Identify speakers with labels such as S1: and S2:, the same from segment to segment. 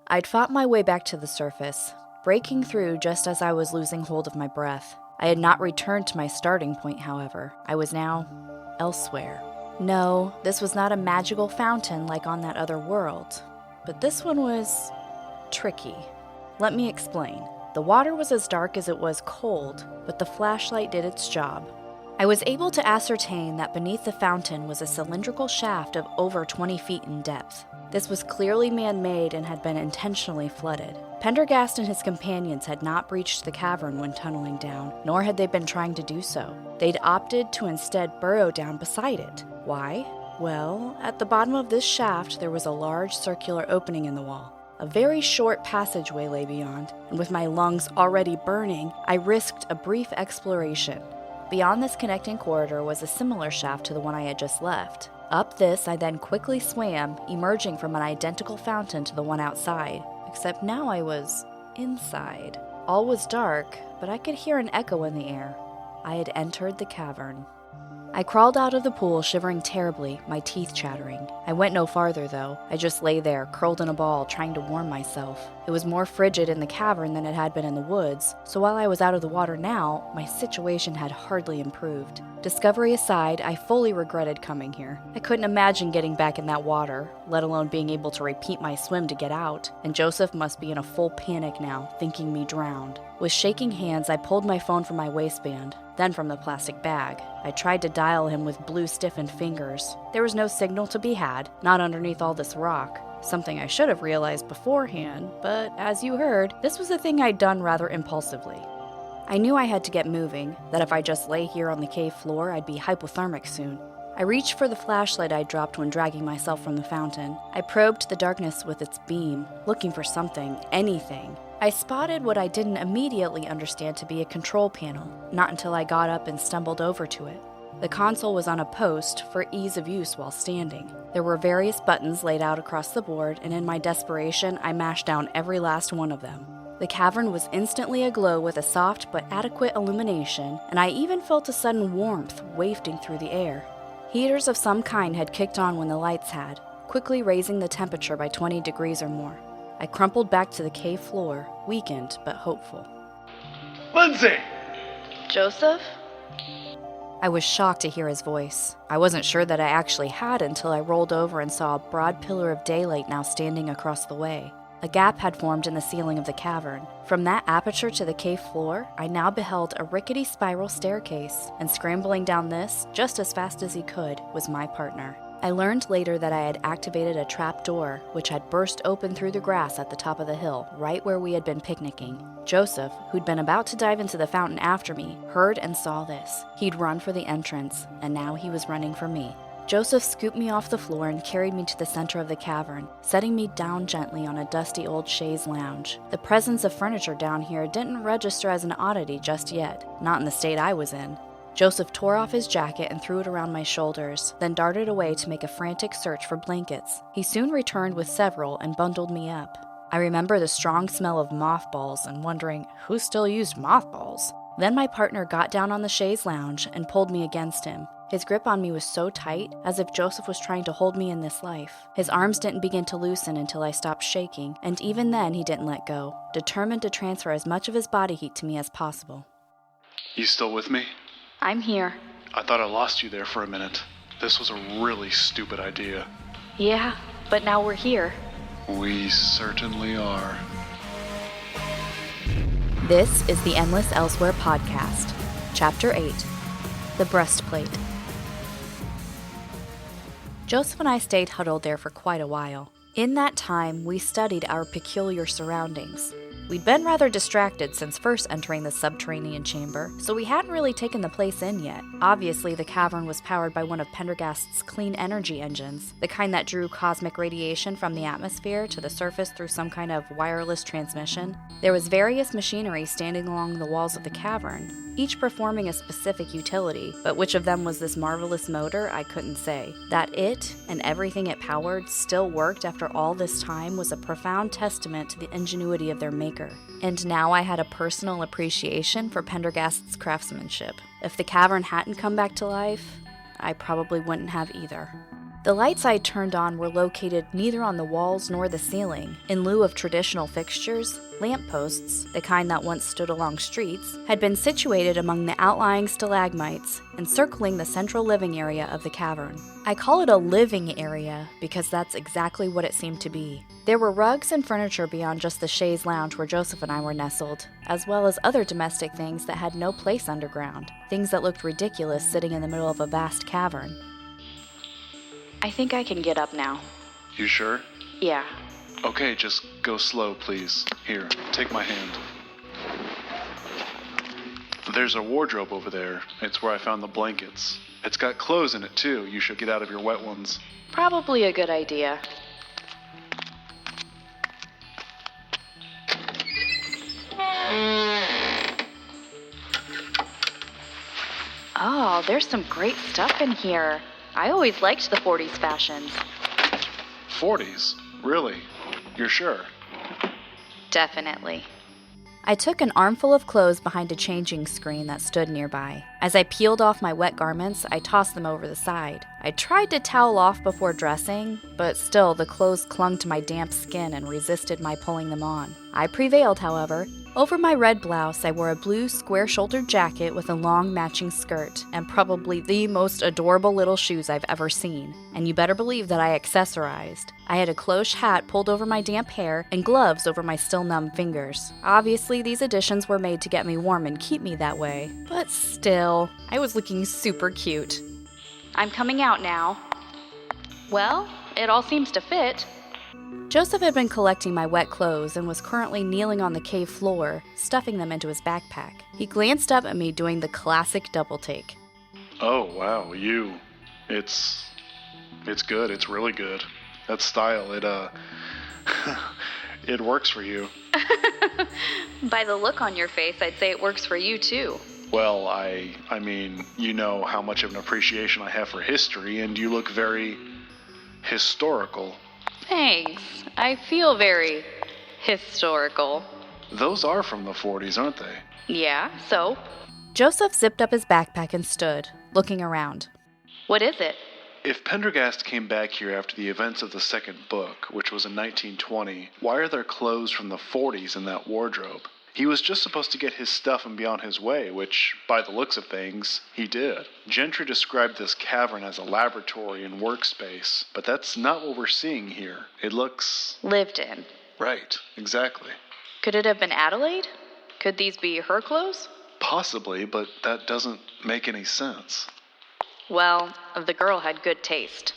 S1: I'd fought my way back to the surface, breaking through just as I was losing hold of my breath. I had not returned to my starting point, however. I was now elsewhere. No, this was not a magical fountain like on that other world, but this one was tricky. Let me explain. The water was as dark as it was cold, but the flashlight did its job. I was able to ascertain that beneath the fountain was a cylindrical shaft of over 20 feet in depth. This was clearly man-made and had been intentionally flooded. Pendergast and his companions had not breached the cavern when tunneling down, nor had they been trying to do so. They'd opted to instead burrow down beside it. Why? Well, at the bottom of this shaft there was a large circular opening in the wall. A very short passageway lay beyond, and with my lungs already burning, I risked a brief exploration. Beyond this connecting corridor was a similar shaft to the one I had just left. Up this, I then quickly swam, emerging from an identical fountain to the one outside, except now I was inside. All was dark, but I could hear an echo in the air. I had entered the cavern. I crawled out of the pool, shivering terribly, my teeth chattering. I went no farther, though. I just lay there, curled in a ball, trying to warm myself. It was more frigid in the cavern than it had been in the woods, so while I was out of the water now, my situation had hardly improved. Discovery aside, I fully regretted coming here. I couldn't imagine getting back in that water, let alone being able to repeat my swim to get out, and Joseph must be in a full panic now, thinking me drowned. With shaking hands, I pulled my phone from my waistband, then from the plastic bag. I tried to dial him with blue stiffened fingers. There was no signal to be had, not underneath all this rock. Something I should have realized beforehand, but as you heard, this was a thing I'd done rather impulsively. I knew I had to get moving, that if I just lay here on the cave floor, I'd be hypothermic soon. I reached for the flashlight I dropped when dragging myself from the fountain. I probed the darkness with its beam, looking for something, anything. I spotted what I didn't immediately understand to be a control panel, not until I got up and stumbled over to it. The console was on a post for ease of use while standing. There were various buttons laid out across the board, and in my desperation, I mashed down every last one of them. The cavern was instantly aglow with a soft but adequate illumination, and I even felt a sudden warmth wafting through the air. Heaters of some kind had kicked on when the lights had, quickly raising the temperature by 20 degrees or more. I crumpled back to the cave floor, weakened but hopeful.
S2: Lindsay!
S1: Joseph? I was shocked to hear his voice. I wasn't sure that I actually had until I rolled over and saw a broad pillar of daylight now standing across the way. A gap had formed in the ceiling of the cavern. From that aperture to the cave floor, I now beheld a rickety spiral staircase, and scrambling down this, just as fast as he could, was my partner. I learned later that I had activated a trap door, which had burst open through the grass at the top of the hill, right where we had been picnicking. Joseph, who'd been about to dive into the fountain after me, heard and saw this. He'd run for the entrance, and now he was running for me. Joseph scooped me off the floor and carried me to the center of the cavern, setting me down gently on a dusty old chaise lounge. The presence of furniture down here didn't register as an oddity just yet, not in the state I was in. Joseph tore off his jacket and threw it around my shoulders, then darted away to make a frantic search for blankets. He soon returned with several and bundled me up. I remember the strong smell of mothballs and wondering who still used mothballs. Then my partner got down on the chaise lounge and pulled me against him. His grip on me was so tight, as if Joseph was trying to hold me in this life. His arms didn't begin to loosen until I stopped shaking, and even then he didn't let go, determined to transfer as much of his body heat to me as possible.
S2: You still with me?
S1: I'm here.
S2: I thought I lost you there for a minute. This was a really stupid idea.
S1: Yeah, but now we're here.
S2: We certainly are.
S1: This is the Endless Elsewhere podcast, Chapter 8, The Breastplate. Joseph and I stayed huddled there for quite a while. In that time, we studied our peculiar surroundings. We'd been rather distracted since first entering the subterranean chamber, so we hadn't really taken the place in yet. Obviously, the cavern was powered by one of Pendergast's clean energy engines, the kind that drew cosmic radiation from the atmosphere to the surface through some kind of wireless transmission. There was various machinery standing along the walls of the cavern, each performing a specific utility, but which of them was this marvelous motor, I couldn't say. That it, and everything it powered, still worked after all this time was a profound testament to the ingenuity of their maker. And now I had a personal appreciation for Pendergast's craftsmanship. If the cavern hadn't come back to life, I probably wouldn't have either. The lights I turned on were located neither on the walls nor the ceiling. In lieu of traditional fixtures, lampposts, the kind that once stood along streets, had been situated among the outlying stalagmites, encircling the central living area of the cavern. I call it a living area because that's exactly what it seemed to be. There were rugs and furniture beyond just the chaise lounge where Joseph and I were nestled, as well as other domestic things that had no place underground, things that looked ridiculous sitting in the middle of a vast cavern. I think I can get up now.
S2: You sure?
S1: Yeah.
S2: Okay, just go slow, please. Here, take my hand. There's a wardrobe over there. It's where I found the blankets. It's got clothes in it, too. You should get out of your wet ones.
S1: Probably a good idea. Oh, there's some great stuff in here. I always liked the 40s fashions.
S2: 40s? Really? You're sure?
S1: Definitely. I took an armful of clothes behind a changing screen that stood nearby. As I peeled off my wet garments, I tossed them over the side. I tried to towel off before dressing, but still the clothes clung to my damp skin and resisted my pulling them on. I prevailed, however. Over my red blouse, I wore a blue square-shouldered jacket with a long matching skirt, and probably the most adorable little shoes I've ever seen. And you better believe that I accessorized. I had a cloche hat pulled over my damp hair and gloves over my still numb fingers. Obviously, these additions were made to get me warm and keep me that way. But still, I was looking super cute. I'm coming out now. Well, it all seems to fit. Joseph had been collecting my wet clothes and was currently kneeling on the cave floor, stuffing them into his backpack. He glanced up at me doing the classic double take.
S2: Oh, wow, It's good, it's really good. That style, it works for you.
S1: By the look on your face, I'd say it works for you too.
S2: Well, I mean, you know how much of an appreciation I have for history, and you look very historical.
S1: Thanks. I feel very historical.
S2: Those are from the 40s, aren't they?
S1: Yeah, so? Joseph zipped up his backpack and stood, looking around. What is it?
S2: If Pendergast came back here after the events of the second book, which was in 1920, why are there clothes from the 40s in that wardrobe? He was just supposed to get his stuff and be on his way, which, by the looks of things, he did. Gentry described this cavern as a laboratory and workspace, but that's not what we're seeing here. It looks...
S1: lived in.
S2: Right, exactly.
S1: Could it have been Adelaide? Could these be her clothes?
S2: Possibly, but that doesn't make any sense.
S1: Well, the girl had good taste.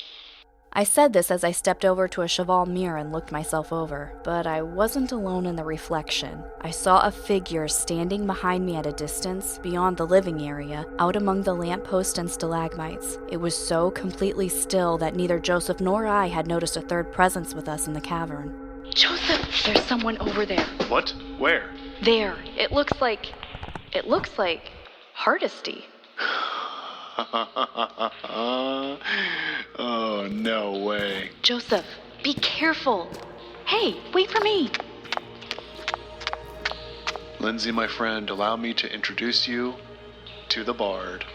S1: I said this as I stepped over to a cheval mirror and looked myself over, but I wasn't alone in the reflection. I saw a figure standing behind me at a distance, beyond the living area, out among the lampposts and stalagmites. It was so completely still that neither Joseph nor I had noticed a third presence with us in the cavern. Joseph, there's someone over there.
S2: What? Where?
S1: There. It looks like Hardesty.
S2: Oh, no way.
S1: Joseph, be careful. Hey, wait for me.
S2: Lindsay, my friend, allow me to introduce you to the Bard.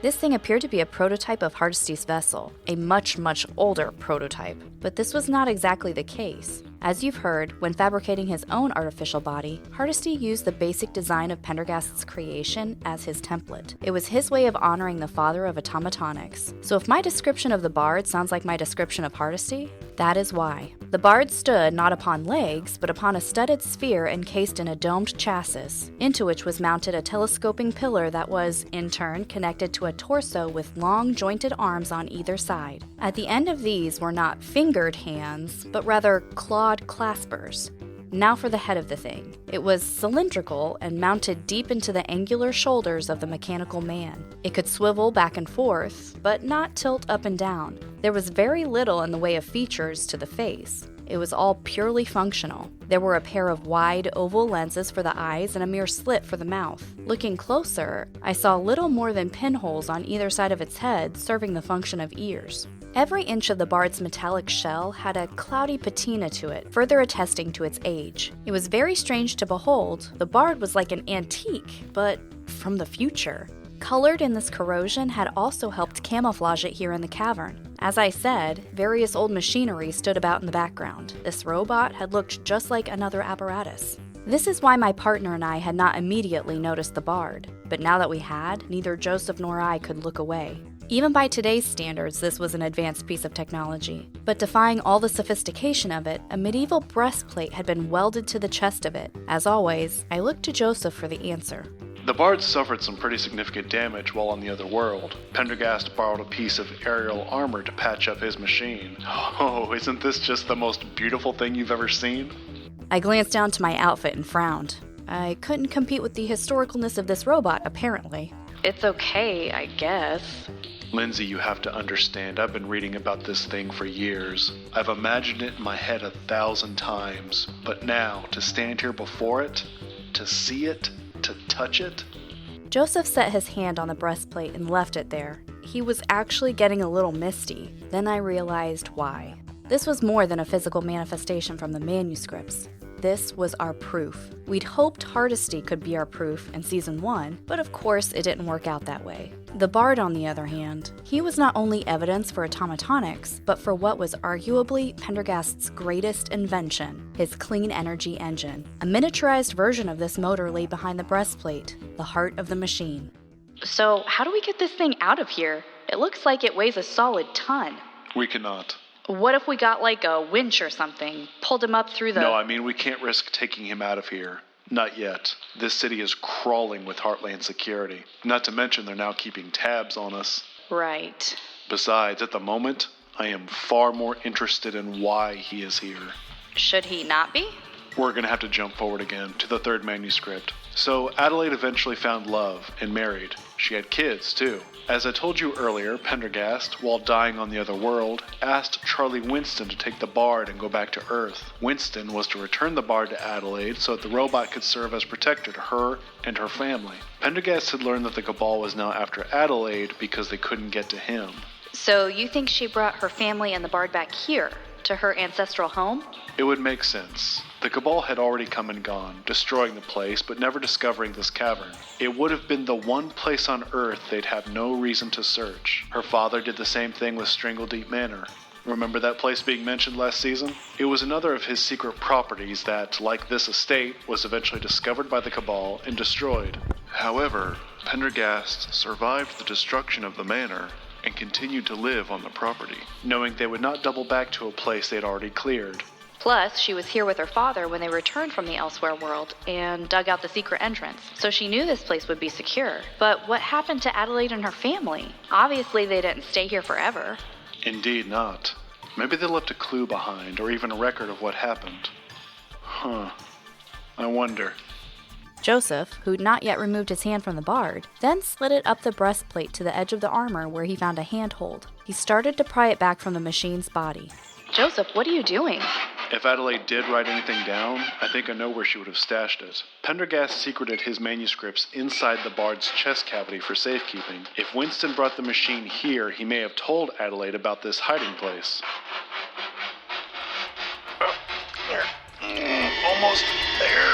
S1: This thing appeared to be a prototype of Hardesty's vessel, a much, much older prototype. But this was not exactly the case. As you've heard, when fabricating his own artificial body, Hardesty used the basic design of Pendergast's creation as his template. It was his way of honoring the father of automatonics. So if my description of the Bard sounds like my description of Hardesty, that is why. The Bard stood not upon legs, but upon a studded sphere encased in a domed chassis, into which was mounted a telescoping pillar that was, in turn, connected to a torso with long jointed arms on either side. At the end of these were not fingered hands, but rather clawed claspers. Now for the head of the thing. It was cylindrical and mounted deep into the angular shoulders of the mechanical man. It could swivel back and forth, but not tilt up and down. There was very little in the way of features to the face. It was all purely functional. There were a pair of wide oval lenses for the eyes and a mere slit for the mouth. Looking closer, I saw little more than pinholes on either side of its head serving the function of ears. Every inch of the Bard's metallic shell had a cloudy patina to it, further attesting to its age. It was very strange to behold. The Bard was like an antique, but from the future. Colored in this corrosion had also helped camouflage it here in the cavern. As I said, various old machinery stood about in the background. This robot had looked just like another apparatus. This is why my partner and I had not immediately noticed the bard, but now that we had, neither Joseph nor I could look away. Even by today's standards, this was an advanced piece of technology. But defying all the sophistication of it, a medieval breastplate had been welded to the chest of it. As always, I looked to Joseph for the answer.
S2: The bard suffered some pretty significant damage while on the other world. Pendergast borrowed a piece of aerial armor to patch up his machine. Oh, isn't this just the most beautiful thing you've ever seen?
S1: I glanced down to my outfit and frowned. I couldn't compete with the historicalness of this robot, apparently. It's okay, I guess.
S2: Lindsay, you have to understand, I've been reading about this thing for years. I've imagined it in my head 1,000 times. But now, to stand here before it, to see it, to touch it?
S1: Joseph set his hand on the breastplate and left it there. He was actually getting a little misty. Then I realized why. This was more than a physical manifestation from the manuscripts. This was our proof. We'd hoped Hardesty could be our proof in Season 1, but of course it didn't work out that way. The Bard, on the other hand, he was not only evidence for automatonics, but for what was arguably Pendergast's greatest invention, his clean energy engine. A miniaturized version of this motor lay behind the breastplate, the heart of the machine. So, how do we get this thing out of here? It looks like it weighs a solid ton.
S2: We cannot.
S1: What if we got like a winch or something, pulled him up through the...
S2: No, I mean, we can't risk taking him out of here. Not yet. This city is crawling with Heartland security. Not to mention they're now keeping tabs on us.
S1: Right.
S2: Besides, at the moment, I am far more interested in why he is here.
S1: Should he not be?
S2: We're going to have to jump forward again to the third manuscript. So Adelaide eventually found love and married. She had kids, too. As I told you earlier, Pendergast, while dying on the other world, asked Charlie Winston to take the Bard and go back to Earth. Winston was to return the Bard to Adelaide so that the robot could serve as protector to her and her family. Pendergast had learned that the Cabal was now after Adelaide because they couldn't get to him.
S1: So you think she brought her family and the Bard back here, to her ancestral home?
S2: It would make sense. The Cabal had already come and gone, destroying the place, but never discovering this cavern. It would have been the one place on Earth they'd have no reason to search. Her father did the same thing with Strangledeep Manor. Remember that place being mentioned last season? It was another of his secret properties that, like this estate, was eventually discovered by the Cabal and destroyed. However, Pendergast survived the destruction of the manor and continued to live on the property, knowing they would not double back to a place they'd already cleared.
S1: Plus, she was here with her father when they returned from the Elsewhere world and dug out the secret entrance, so she knew this place would be secure. But what happened to Adelaide and her family? Obviously, they didn't stay here forever.
S2: Indeed not. Maybe they left a clue behind, or even a record of what happened. Huh. I wonder.
S1: Joseph, who'd not yet removed his hand from the Bard, then slid it up the breastplate to the edge of the armor where he found a handhold. He started to pry it back from the machine's body. Joseph, what are you doing?
S2: If Adelaide did write anything down, I think I know where she would have stashed it. Pendergast secreted his manuscripts inside the Bard's chest cavity for safekeeping. If Winston brought the machine here, he may have told Adelaide about this hiding place. Almost there.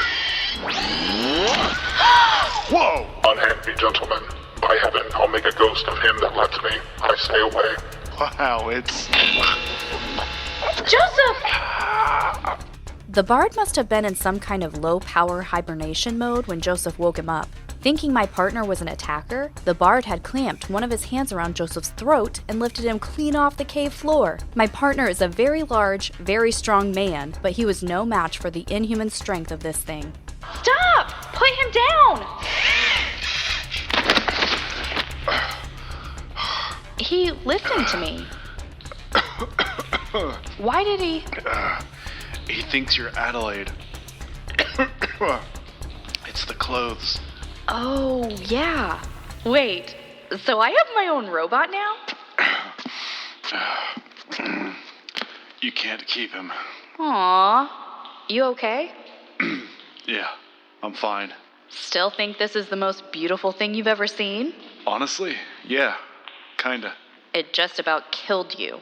S2: Whoa!
S3: Unhand me, gentlemen. By heaven, I'll make a ghost of him that lets me. I say away.
S2: Wow, it's...
S1: Joseph! The Bard must have been in some kind of low-power hibernation mode when Joseph woke him up. Thinking my partner was an attacker, the Bard had clamped one of his hands around Joseph's throat and lifted him clean off the cave floor. My partner is a very large, very strong man, but he was no match for the inhuman strength of this thing. Stop! Put him down! He listened to me. Why did he?
S2: He thinks you're Adelaide. It's the clothes.
S1: Oh, yeah. Wait, so I have my own robot now?
S2: You can't keep him.
S1: Aww. You okay?
S2: Yeah, I'm fine.
S1: Still think this is the most beautiful thing you've ever seen?
S2: Honestly, yeah, kinda.
S1: It just about killed you.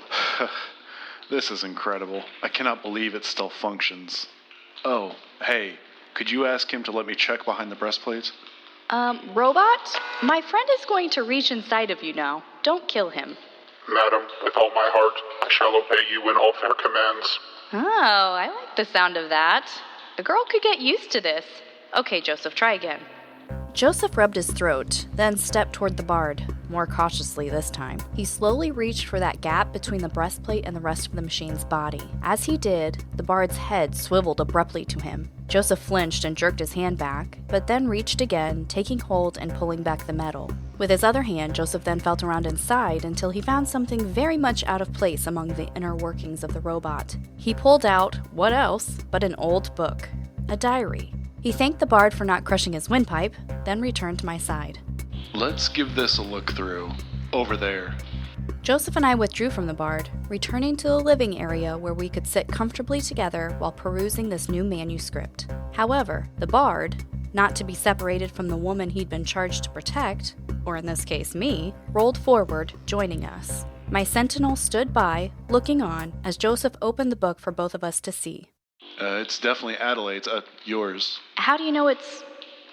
S2: This is incredible. I cannot believe it still functions. Oh, hey, could you ask him to let me check behind the breastplate?
S1: Robot? My friend is going to reach inside of you now. Don't kill him.
S3: Madam, with all my heart, I shall obey you in all fair commands.
S1: Oh, I like the sound of that. A girl could get used to this. Okay, Joseph, try again. Joseph rubbed his throat, then stepped toward the bard, more cautiously this time. He slowly reached for that gap between the breastplate and the rest of the machine's body. As he did, the bard's head swiveled abruptly to him. Joseph flinched and jerked his hand back, but then reached again, taking hold and pulling back the metal. With his other hand, Joseph then felt around inside until he found something very much out of place among the inner workings of the robot. He pulled out, what else, but an old book, a diary. He thanked the bard for not crushing his windpipe, then returned to my side.
S2: Let's give this a look through. Over there.
S1: Joseph and I withdrew from the bard, returning to the living area where we could sit comfortably together while perusing this new manuscript. However, the bard, not to be separated from the woman he'd been charged to protect, or in this case me, rolled forward, joining us. My sentinel stood by, looking on, as Joseph opened the book for both of us to see.
S2: It's definitely Adelaide's, yours.
S1: How do you know it's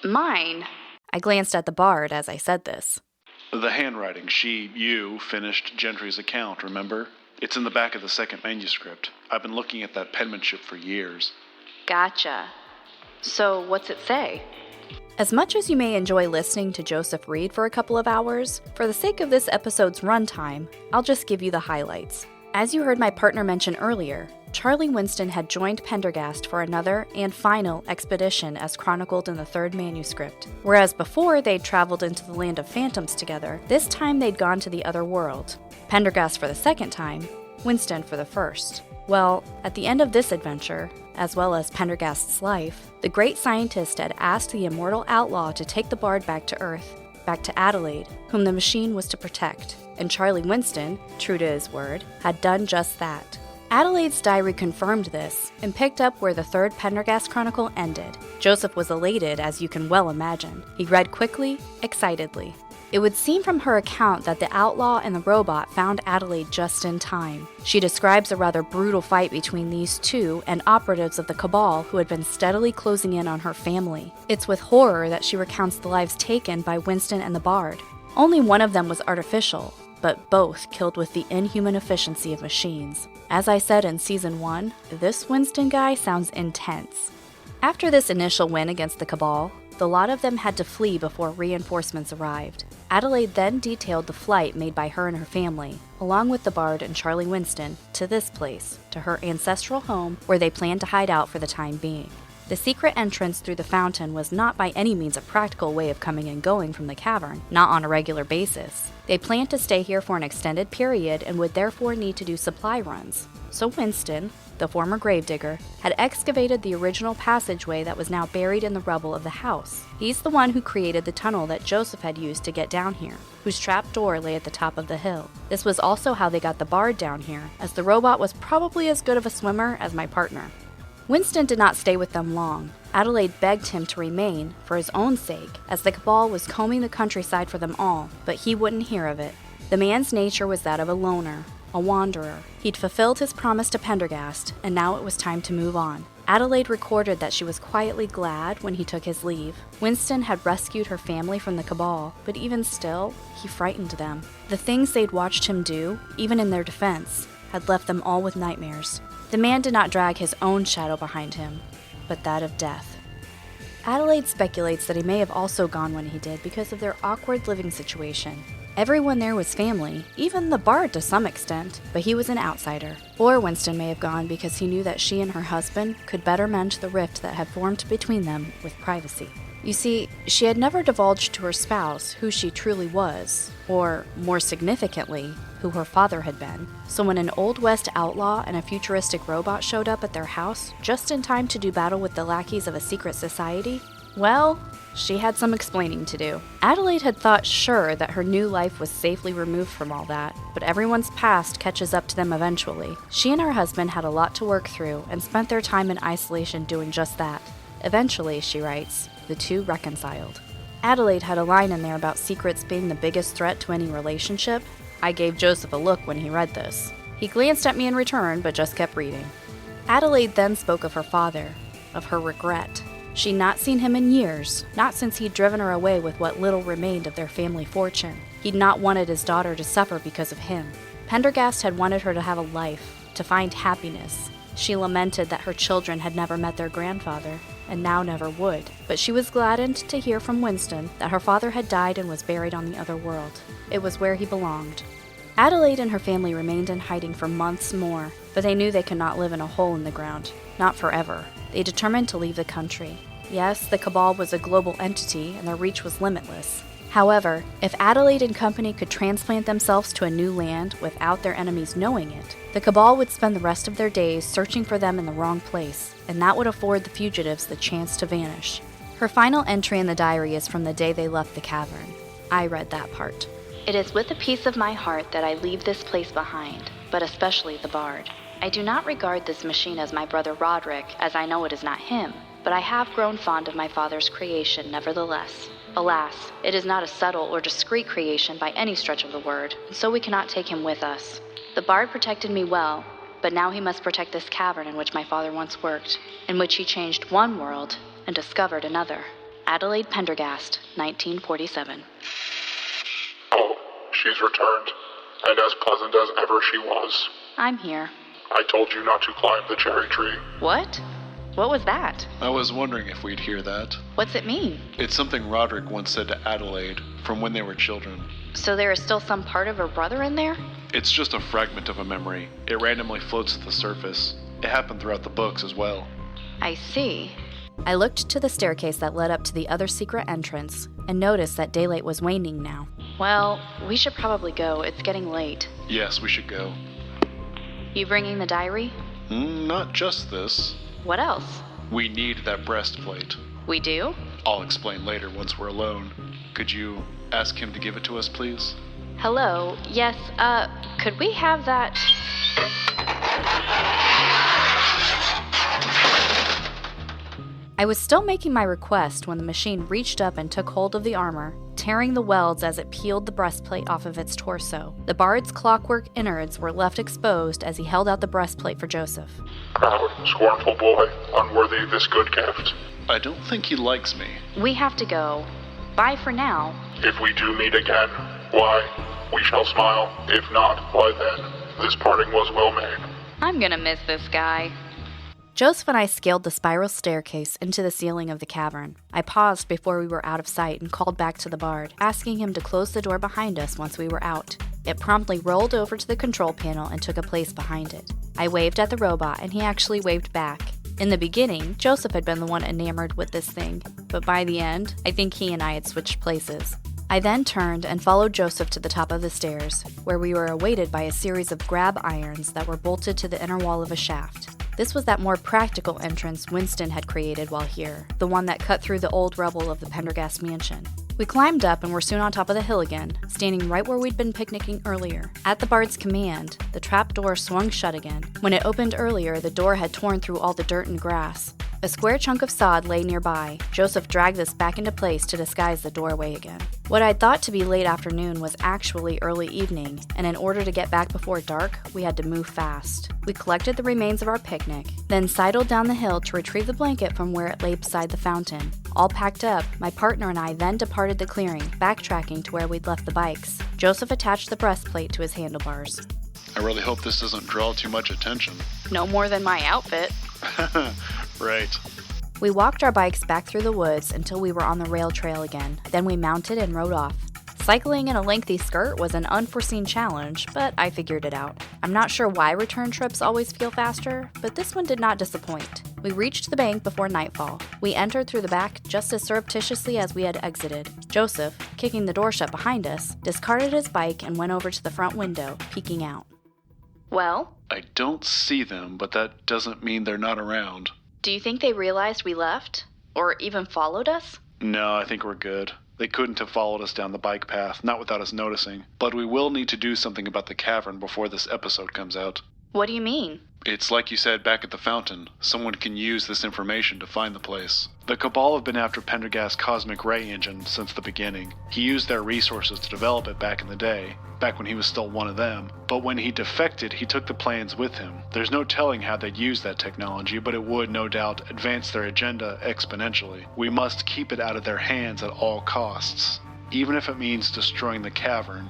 S1: mine? I glanced at the bard as I said this.
S2: The handwriting, you finished Gentry's account, remember? It's in the back of the second manuscript. I've been looking at that penmanship for years.
S1: Gotcha. So what's it say? As much as you may enjoy listening to Joseph read for a couple of hours, for the sake of this episode's runtime, I'll just give you the highlights. As you heard my partner mention earlier, Charlie Winston had joined Pendergast for another and final expedition as chronicled in the third manuscript. Whereas before they'd traveled into the land of phantoms together, this time they'd gone to the other world. Pendergast for the second time, Winston for the first. Well, at the end of this adventure, as well as Pendergast's life, the great scientist had asked the immortal outlaw to take the bard back to Earth, back to Adelaide, whom the machine was to protect. And Charlie Winston, true to his word, had done just that. Adelaide's diary confirmed this, and picked up where the third Pendergast Chronicle ended. Joseph was elated, as you can well imagine. He read quickly, excitedly. It would seem from her account that the outlaw and the robot found Adelaide just in time. She describes a rather brutal fight between these two and operatives of the Cabal who had been steadily closing in on her family. It's with horror that she recounts the lives taken by Winston and the Bard. Only one of them was artificial, but both killed with the inhuman efficiency of machines. As I said in Season 1, this Winston guy sounds intense. After this initial win against the Cabal, the lot of them had to flee before reinforcements arrived. Adelaide then detailed the flight made by her and her family, along with the Bard and Charlie Winston, to this place, to her ancestral home, where they planned to hide out for the time being. The secret entrance through the fountain was not by any means a practical way of coming and going from the cavern, not on a regular basis. They planned to stay here for an extended period and would therefore need to do supply runs. So Winston, the former gravedigger, had excavated the original passageway that was now buried in the rubble of the house. He's the one who created the tunnel that Joseph had used to get down here, whose trap door lay at the top of the hill. This was also how they got the Bard down here, as the robot was probably as good of a swimmer as my partner. Winston did not stay with them long. Adelaide begged him to remain, for his own sake, as the Cabal was combing the countryside for them all, but he wouldn't hear of it. The man's nature was that of a loner, a wanderer. He'd fulfilled his promise to Pendergast, and now it was time to move on. Adelaide recorded that she was quietly glad when he took his leave. Winston had rescued her family from the Cabal, but even still, he frightened them. The things they'd watched him do, even in their defense, had left them all with nightmares. The man did not drag his own shadow behind him, but that of death. Adelaide speculates that he may have also gone when he did because of their awkward living situation. Everyone there was family, even the Bard to some extent, but he was an outsider. Or Winston may have gone because he knew that she and her husband could better mend the rift that had formed between them with privacy. You see, she had never divulged to her spouse who she truly was, or, more significantly, who her father had been. So when an Old West outlaw and a futuristic robot showed up at their house, just in time to do battle with the lackeys of a secret society, well, she had some explaining to do. Adelaide had thought sure that her new life was safely removed from all that, but everyone's past catches up to them eventually. She and her husband had a lot to work through and spent their time in isolation doing just that. Eventually, she writes, the two reconciled. Adelaide had a line in there about secrets being the biggest threat to any relationship. I gave Joseph a look when he read this. He glanced at me in return, but just kept reading. Adelaide then spoke of her father, of her regret. She'd not seen him in years, not since he'd driven her away with what little remained of their family fortune. He'd not wanted his daughter to suffer because of him. Pendergast had wanted her to have a life, to find happiness. She lamented that her children had never met their grandfather, and now never would. But she was gladdened to hear from Winston that her father had died and was buried on the other world. It was where he belonged. Adelaide and her family remained in hiding for months more, but they knew they could not live in a hole in the ground. Not forever. They determined to leave the country. Yes, the Cabal was a global entity, and their reach was limitless. However, if Adelaide and company could transplant themselves to a new land without their enemies knowing it, the Cabal would spend the rest of their days searching for them in the wrong place, and that would afford the fugitives the chance to vanish. Her final entry in the diary is from the day they left the cavern. I read that part. It is with a piece of my heart that I leave this place behind, but especially the Bard. I do not regard this machine as my brother Roderick, as I know it is not him, but I have grown fond of my father's creation nevertheless. Alas, it is not a subtle or discreet creation by any stretch of the word, and so we cannot take him with us. The Bard protected me well, but now he must protect this cavern in which my father once worked, in which he changed one world and discovered another. Adelaide Pendergast, 1947.
S3: Oh, she's returned, and as pleasant as ever she was.
S1: I'm here.
S3: I told you not to climb the cherry tree.
S1: What? What was that?
S2: I was wondering if we'd hear that.
S1: What's it mean?
S2: It's something Roderick once said to Adelaide from when they were children.
S1: So there is still some part of her brother in there?
S2: It's just a fragment of a memory. It randomly floats to the surface. It happened throughout the books as well.
S1: I see. I looked to the staircase that led up to the other secret entrance and noticed that daylight was waning now. Well, we should probably go. It's getting late.
S2: Yes, we should go.
S1: You bringing the diary?
S2: Not just this.
S1: What else?
S2: We need that breastplate.
S1: We do?
S2: I'll explain later once we're alone. Could you ask him to give it to us, please?
S1: Hello? Yes, could we have that? I was still making my request when the machine reached up and took hold of the armor, tearing the welds as it peeled the breastplate off of its torso. The Bard's clockwork innards were left exposed as he held out the breastplate for Joseph.
S3: Proud, scornful boy, unworthy this good gift.
S2: I don't think he likes me.
S1: We have to go. Bye for now.
S3: If we do meet again, why, we shall smile. If not, why then, this parting was well made.
S1: I'm gonna miss this guy. Joseph and I scaled the spiral staircase into the ceiling of the cavern. I paused before we were out of sight and called back to the Bard, asking him to close the door behind us once we were out. It promptly rolled over to the control panel and took a place behind it. I waved at the robot and he actually waved back. In the beginning, Joseph had been the one enamored with this thing, but by the end, I think he and I had switched places. I then turned and followed Joseph to the top of the stairs, where we were awaited by a series of grab irons that were bolted to the inner wall of a shaft. This was that more practical entrance Winston had created while here, the one that cut through the old rubble of the Pendergast mansion. We climbed up and were soon on top of the hill again, standing right where we'd been picnicking earlier. At the Bard's command, the trap door swung shut again. When it opened earlier, the door had torn through all the dirt and grass. A square chunk of sod lay nearby. Joseph dragged this back into place to disguise the doorway again. What I'd thought to be late afternoon was actually early evening, and in order to get back before dark, we had to move fast. We collected the remains of our picnic, then sidled down the hill to retrieve the blanket from where it lay beside the fountain. All packed up, my partner and I then departed the clearing, backtracking to where we'd left the bikes. Joseph attached the breastplate to his handlebars.
S2: I really hope this doesn't draw too much attention.
S1: No more than my outfit.
S2: Right.
S1: We walked our bikes back through the woods until we were on the rail trail again. Then we mounted and rode off. Cycling in a lengthy skirt was an unforeseen challenge, but I figured it out. I'm not sure why return trips always feel faster, but this one did not disappoint. We reached the bank before nightfall. We entered through the back just as surreptitiously as we had exited. Joseph, kicking the door shut behind us, discarded his bike and went over to the front window, peeking out. Well?
S2: I don't see them, but that doesn't mean they're not around.
S1: Do you think they realized we left? Or even followed us?
S2: No, I think we're good. They couldn't have followed us down the bike path, not without us noticing. But we will need to do something about the cavern before this episode comes out.
S1: What do you mean?
S2: It's like you said back at the fountain. Someone can use this information to find the place. The Cabal have been after Pendergast's cosmic ray engine since the beginning. He used their resources to develop it back in the day, back when he was still one of them. But when he defected, he took the plans with him. There's no telling how they'd use that technology, but it would, no doubt, advance their agenda exponentially. We must keep it out of their hands at all costs, even if it means destroying the cavern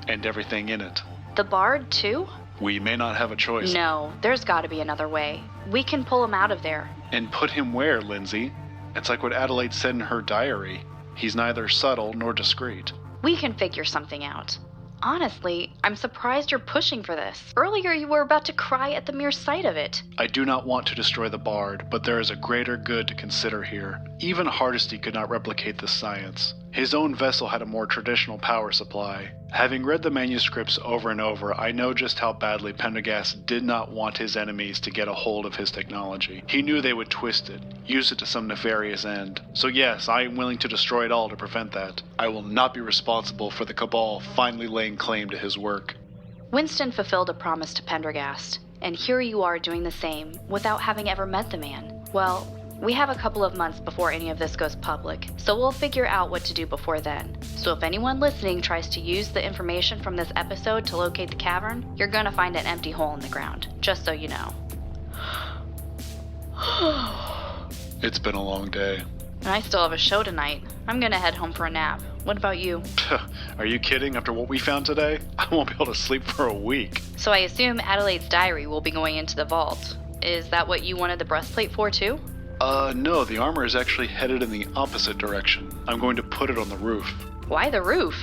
S2: and everything in it.
S1: The Bard, too?
S2: We may not have a choice.
S1: No, there's gotta be another way. We can pull him out of there.
S2: And put him where, Lindsay? It's like what Adelaide said in her diary. He's neither subtle nor discreet.
S1: We can figure something out. Honestly, I'm surprised you're pushing for this. Earlier you were about to cry at the mere sight of it.
S2: I do not want to destroy the Bard, but there is a greater good to consider here. Even Hardesty could not replicate this science. His own vessel had a more traditional power supply. Having read the manuscripts over and over, I know just how badly Pendergast did not want his enemies to get a hold of his technology. He knew they would twist it, use it to some nefarious end. So yes, I am willing to destroy it all to prevent that. I will not be responsible for the Cabal finally laying claim to his work.
S1: Winston fulfilled a promise to Pendergast, and here you are doing the same, without having ever met the man. Well, we have a couple of months before any of this goes public, so we'll figure out what to do before then. So if anyone listening tries to use the information from this episode to locate the cavern, you're gonna find an empty hole in the ground, just so you know.
S2: It's been a long day.
S1: And I still have a show tonight. I'm gonna head home for a nap. What about you?
S2: Are you kidding? After what we found today? I won't be able to sleep for a week.
S1: So I assume Adelaide's diary will be going into the vault. Is that what you wanted the breastplate for too?
S2: No, the armor is actually headed in the opposite direction. I'm going to put it on the roof.
S1: Why the roof?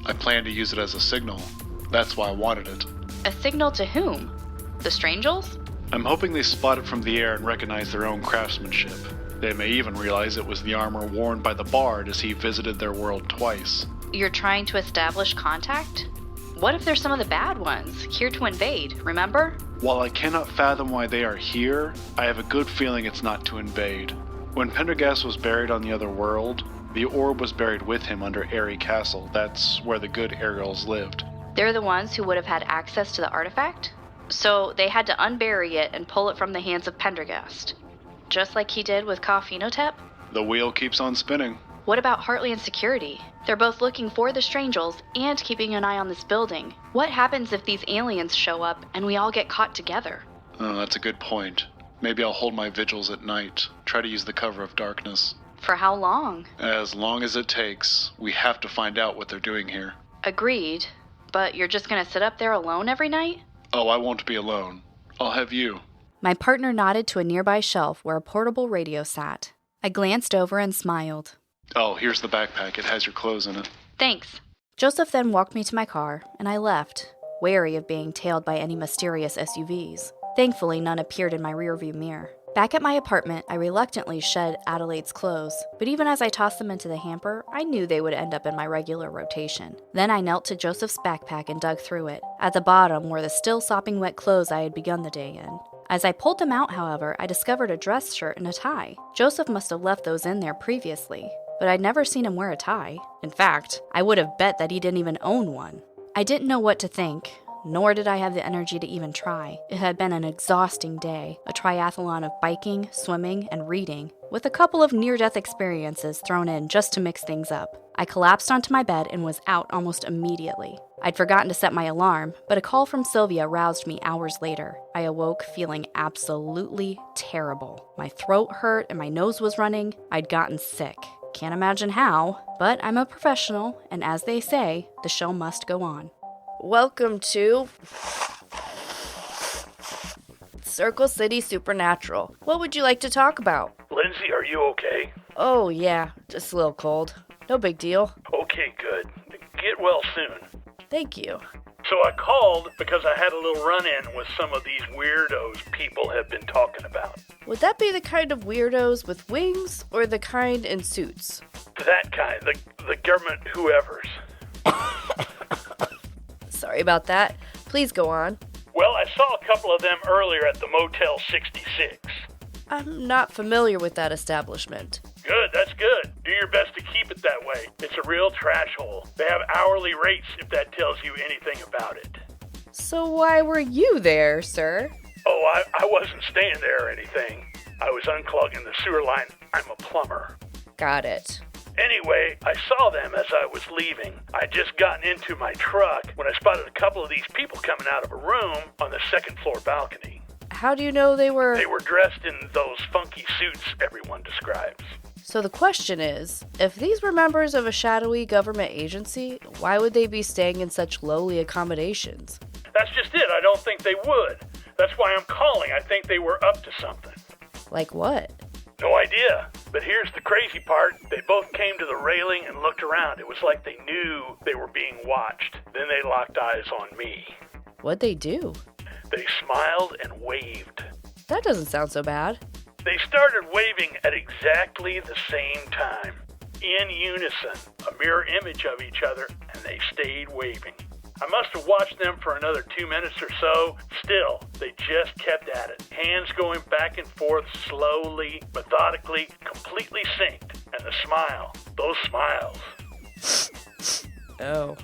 S2: I plan to use it as a signal. That's why I wanted it.
S1: A signal to whom? The Strangels?
S2: I'm hoping they spot it from the air and recognize their own craftsmanship. They may even realize it was the armor worn by the Bard as he visited their world twice.
S1: You're trying to establish contact? What if they're some of the bad ones, here to invade, remember?
S2: While I cannot fathom why they are here, I have a good feeling it's not to invade. When Pendergast was buried on the other world, the orb was buried with him under Airy Castle. That's where the good Ariels lived.
S1: They're the ones who would have had access to the artifact? So they had to unbury it and pull it from the hands of Pendergast. Just like he did with Ka-Phenotep?
S2: The wheel keeps on spinning.
S1: What about Hartley and security? They're both looking for the Strangels and keeping an eye on this building. What happens if these aliens show up and we all get caught together?
S2: Oh, that's a good point. Maybe I'll hold my vigils at night. Try to use the cover of darkness.
S1: For how long?
S2: As long as it takes. We have to find out what they're doing here.
S1: Agreed. But you're just gonna sit up there alone every night?
S2: Oh, I won't be alone. I'll have you.
S1: My partner nodded to a nearby shelf where a portable radio sat. I glanced over and smiled.
S2: Oh, here's the backpack. It has your clothes in it.
S1: Thanks. Joseph then walked me to my car, and I left, wary of being tailed by any mysterious SUVs. Thankfully, none appeared in my rearview mirror. Back at my apartment, I reluctantly shed Adelaide's clothes, but even as I tossed them into the hamper, I knew they would end up in my regular rotation. Then I knelt to Joseph's backpack and dug through it. At the bottom were the still sopping wet clothes I had begun the day in. As I pulled them out, however, I discovered a dress shirt and a tie. Joseph must have left those in there previously, but I'd never seen him wear a tie. In fact, I would have bet that he didn't even own one. I didn't know what to think, nor did I have the energy to even try. It had been an exhausting day, a triathlon of biking, swimming, and reading, with a couple of near-death experiences thrown in just to mix things up. I collapsed onto my bed and was out almost immediately. I'd forgotten to set my alarm, but a call from Sylvia roused me hours later. I awoke feeling absolutely terrible. My throat hurt and my nose was running. I'd gotten sick. Can't imagine how, but I'm a professional, and as they say, the show must go on. Welcome to Circle City Supernatural. What would you like to talk about?
S4: Lindsay, are you okay?
S1: Oh yeah, just a little cold. No big deal.
S4: Okay, good. Get well soon.
S1: Thank you.
S4: So I called because I had a little run-in with some of these weirdos people have been talking about.
S1: Would that be the kind of weirdos with wings, or the kind in suits?
S4: That kind, the government whoever's.
S1: Sorry about that. Please go on.
S4: Well, I saw a couple of them earlier at the Motel 66.
S1: I'm not familiar with that establishment.
S4: Good, that's good. Do your best to keep it that way. It's a real trash hole. They have hourly rates if that tells you anything about it.
S1: So why were you there, sir?
S4: Oh, I wasn't staying there or anything. I was unclogging the sewer line. I'm a plumber.
S1: Got it.
S4: Anyway, I saw them as I was leaving. I'd just gotten into my truck when I spotted a couple of these people coming out of a room on the second floor balcony.
S1: How do you know they were...
S4: They were dressed in those funky suits everyone describes.
S1: So the question is, if these were members of a shadowy government agency, why would they be staying in such lowly accommodations?
S4: That's just it. I don't think they would. That's why I'm calling. I think they were up to something.
S1: Like what?
S4: No idea. But here's the crazy part. They both came to the railing and looked around. It was like they knew they were being watched. Then they locked eyes on me.
S1: What'd they do?
S4: They smiled and waved.
S1: That doesn't sound so bad.
S4: They started waving at exactly the same time. In unison. A mirror image of each other, and they stayed waving. I must have watched them for another 2 minutes or so. Still, they just kept at it. Hands going back and forth slowly, methodically, completely synced. And the smile. Those smiles.
S1: Oh,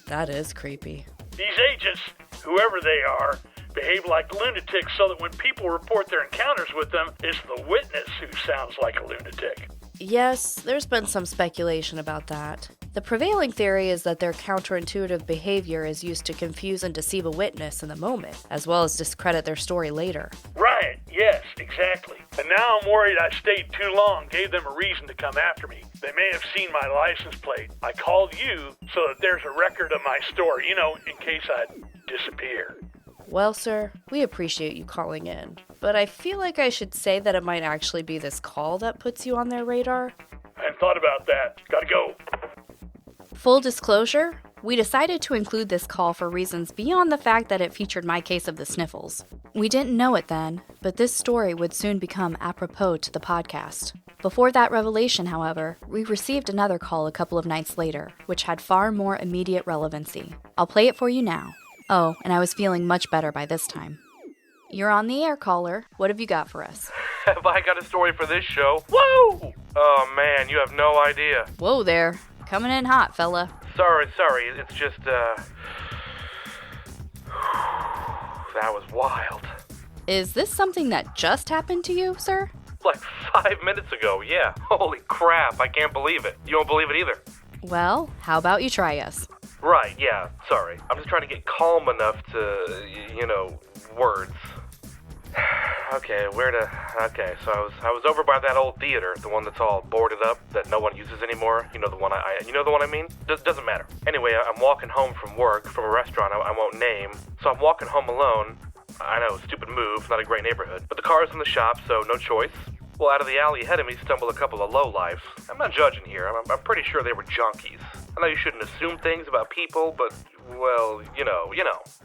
S1: that is creepy.
S4: These agents, whoever they are, behave like lunatics so that when people report their encounters with them, it's the witness who sounds like a lunatic.
S1: Yes, there's been some speculation about that. The prevailing theory is that their counterintuitive behavior is used to confuse and deceive a witness in the moment, as well as discredit their story later.
S4: Right, yes, exactly. And now I'm worried I stayed too long, gave them a reason to come after me. They may have seen my license plate. I called you so that there's a record of my story, in case I'd disappear.
S1: Well, sir, we appreciate you calling in, but I feel like I should say that it might actually be this call that puts you on their radar.
S4: I hadn't thought about that. Gotta go.
S1: Full disclosure, we decided to include this call for reasons beyond the fact that it featured my case of the sniffles. We didn't know it then, but this story would soon become apropos to the podcast. Before that revelation, however, we received another call a couple of nights later, which had far more immediate relevancy. I'll play it for you now. Oh, and I was feeling much better by this time. You're on the air, caller. What have you got for us?
S5: Have I got a story for this show? Whoa! Oh, man, you have no idea.
S1: Whoa there. Coming in hot, fella.
S5: Sorry. It's just, that was wild.
S1: Is this something that just happened to you, sir?
S5: Like 5 minutes ago, yeah. Holy crap, I can't believe it. You won't believe it either.
S1: Well, how about you try us?
S5: Right, yeah, sorry. I'm just trying to get calm enough to, words. Okay, so I was over by that old theater, the one that's all boarded up, that no one uses anymore. You know the one I mean? Doesn't matter. Anyway, I'm walking home from work, from a restaurant I won't name. So I'm walking home alone. I know, stupid move, not a great neighborhood. But the car's in the shop, so no choice. Well, out of the alley ahead of me stumbled a couple of lowlifes. I'm not judging here. I'm pretty sure they were junkies. I know you shouldn't assume things about people, but, well, you know.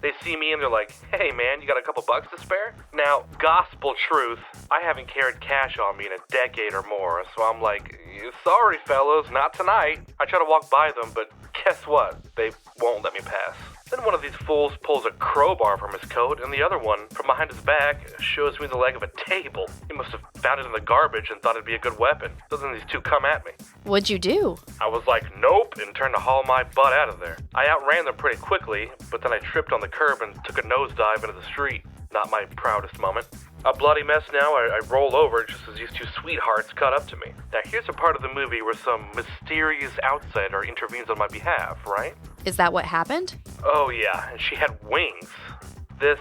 S5: They see me and they're like, hey, man, you got a couple bucks to spare? Now, gospel truth, I haven't carried cash on me in a decade or more, so I'm like, sorry, fellas, not tonight. I try to walk by them, but guess what? They won't let me pass. Then one of these fools pulls a crowbar from his coat, and the other one, from behind his back, shows me the leg of a table. He must have found it in the garbage and thought it'd be a good weapon. So then these two come at me.
S1: What'd you do?
S5: I was like, nope, and turned to haul my butt out of there. I outran them pretty quickly, but then I tripped on the curb and took a nosedive into the street. Not my proudest moment. A bloody mess now, I roll over just as these two sweethearts cut up to me. Now here's a part of the movie where some mysterious outsider intervenes on my behalf, right?
S1: Is that what happened?
S5: Oh yeah, and she had wings. This,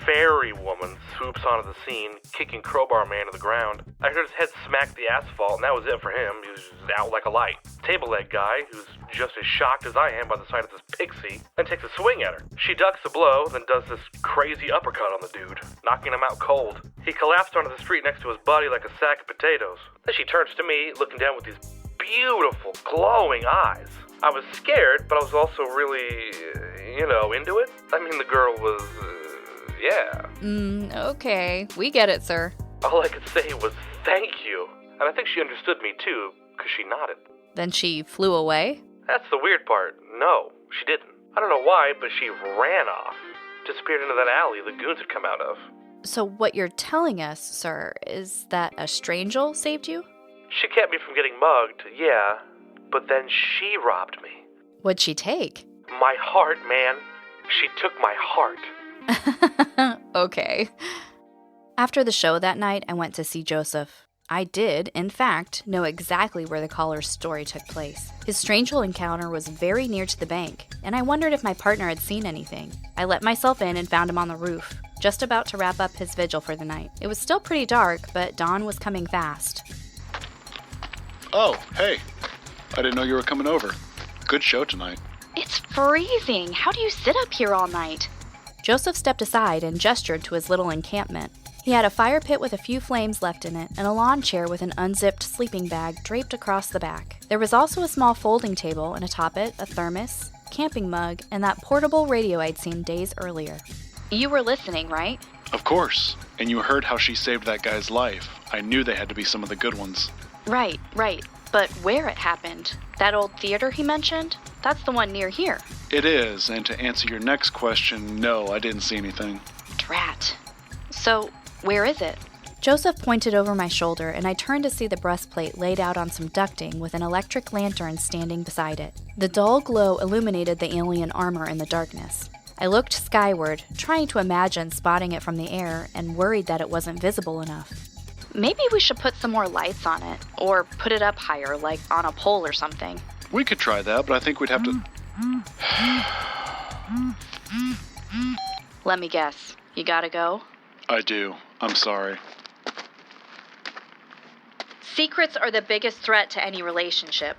S5: fairy woman swoops onto the scene, kicking Crowbar Man to the ground. I heard his head smack the asphalt, and that was it for him. He was out like a light. Table leg guy, who's just as shocked as I am by the sight of this pixie, then takes a swing at her. She ducks the blow, then does this crazy uppercut on the dude, knocking him out cold. He collapsed onto the street next to his buddy like a sack of potatoes. Then she turns to me, looking down with these beautiful, glowing eyes. I was scared, but I was also really, into it. I mean, the girl was, yeah.
S1: Okay. We get it, sir.
S5: All I could say was thank you. And I think she understood me, too, because she nodded.
S1: Then she flew away?
S5: That's the weird part. No, she didn't. I don't know why, but she ran off. Disappeared into that alley the goons had come out of.
S1: So what you're telling us, sir, is that a stranger saved you?
S5: She kept me from getting mugged, yeah. But then she robbed me.
S1: What'd she take?
S5: My heart, man. She took my heart.
S1: Okay. After the show that night, I went to see Joseph. I did, in fact, know exactly where the caller's story took place. His strange little encounter was very near to the bank, and I wondered if my partner had seen anything. I let myself in and found him on the roof, just about to wrap up his vigil for the night. It was still pretty dark, but dawn was coming fast.
S2: Oh, hey. I didn't know you were coming over. Good show tonight.
S1: It's freezing. How do you sit up here all night? Joseph stepped aside and gestured to his little encampment. He had a fire pit with a few flames left in it and a lawn chair with an unzipped sleeping bag draped across the back. There was also a small folding table and atop it a thermos, camping mug, and that portable radio I'd seen days earlier. You were listening, right?
S2: Of course. And you heard how she saved that guy's life. I knew they had to be some of the good ones.
S1: Right. But where it happened? That old theater he mentioned? That's the one near here.
S2: It is, and to answer your next question, no, I didn't see anything.
S1: Drat. So, where is it? Joseph pointed over my shoulder, and I turned to see the breastplate laid out on some ducting with an electric lantern standing beside it. The dull glow illuminated the alien armor in the darkness. I looked skyward, trying to imagine spotting it from the air, and worried that it wasn't visible enough. Maybe we should put some more lights on it, or put it up higher, like on a pole or something.
S2: We could try that, but I think we'd have to...
S1: Let me guess. You gotta go?
S2: I do. I'm sorry.
S1: Secrets are the biggest threat to any relationship.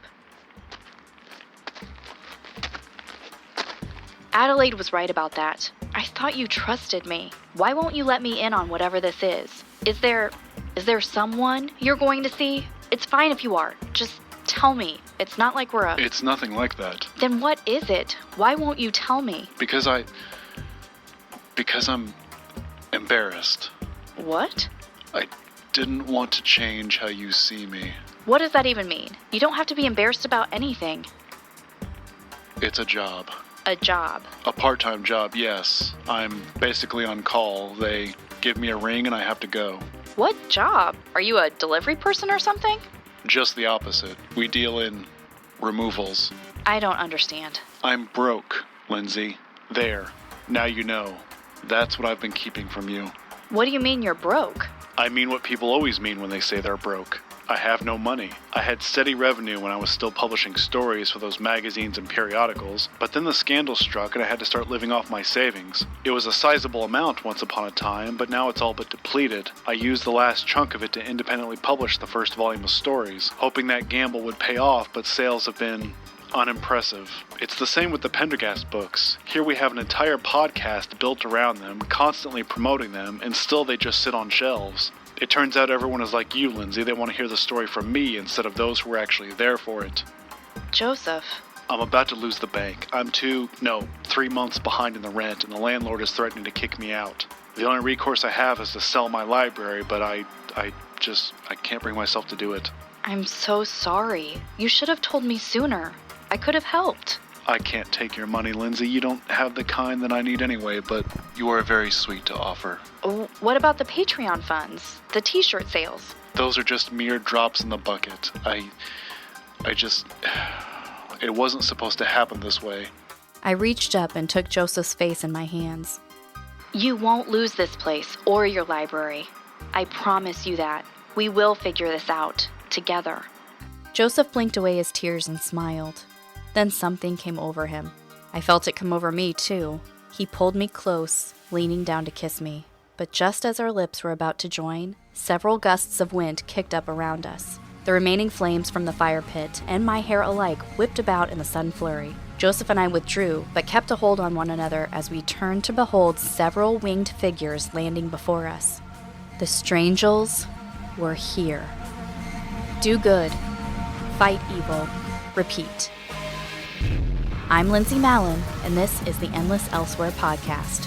S1: Adelaide was right about that. I thought you trusted me. Why won't you let me in on whatever this is? Is there someone you're going to see? It's fine if you are. Just tell me. It's not like we're a...
S2: It's nothing like that.
S1: Then what is it? Why won't you tell me?
S2: Because I'm embarrassed.
S1: What?
S2: I didn't want to change how you see me.
S1: What does that even mean? You don't have to be embarrassed about anything.
S2: It's a job.
S1: A job?
S2: A part-time job, yes. I'm basically on call. They give me a ring and I have to go.
S1: What job? Are you a delivery person or something?
S2: Just the opposite. We deal in removals.
S1: I don't understand.
S2: I'm broke, Lindsay. There. Now you know. That's what I've been keeping from you.
S1: What do you mean you're broke?
S2: I mean what people always mean when they say they're broke. I have no money. I had steady revenue when I was still publishing stories for those magazines and periodicals, but then the scandal struck and I had to start living off my savings. It was a sizable amount once upon a time, but now it's all but depleted. I used the last chunk of it to independently publish the first volume of stories, hoping that gamble would pay off, but sales have been unimpressive. It's the same with the Pendergast books. Here we have an entire podcast built around them, constantly promoting them, and still they just sit on shelves. It turns out everyone is like you, Lindsay. They want to hear the story from me instead of those who are actually there for it.
S1: Joseph.
S2: I'm about to lose the bank. I'm 3 months behind in the rent, and the landlord is threatening to kick me out. The only recourse I have is to sell my library, but I can't bring myself to do it.
S1: I'm so sorry. You should have told me sooner. I could have helped.
S2: I can't take your money, Lindsay. You don't have the kind that I need anyway, but you are very sweet to offer.
S1: What about the Patreon funds? The t-shirt sales?
S2: Those are just mere drops in the bucket. It wasn't supposed to happen this way.
S1: I reached up and took Joseph's face in my hands. You won't lose this place or your library. I promise you that. We will figure this out. Together. Joseph blinked away his tears and smiled. Then something came over him. I felt it come over me, too. He pulled me close, leaning down to kiss me. But just as our lips were about to join, several gusts of wind kicked up around us. The remaining flames from the fire pit and my hair alike whipped about in the sudden flurry. Joseph and I withdrew, but kept a hold on one another as we turned to behold several winged figures landing before us. The Strangels were here. Do good. Fight evil. Repeat. I'm Lindsay Mallyn, and this is the Endless Elsewhere podcast.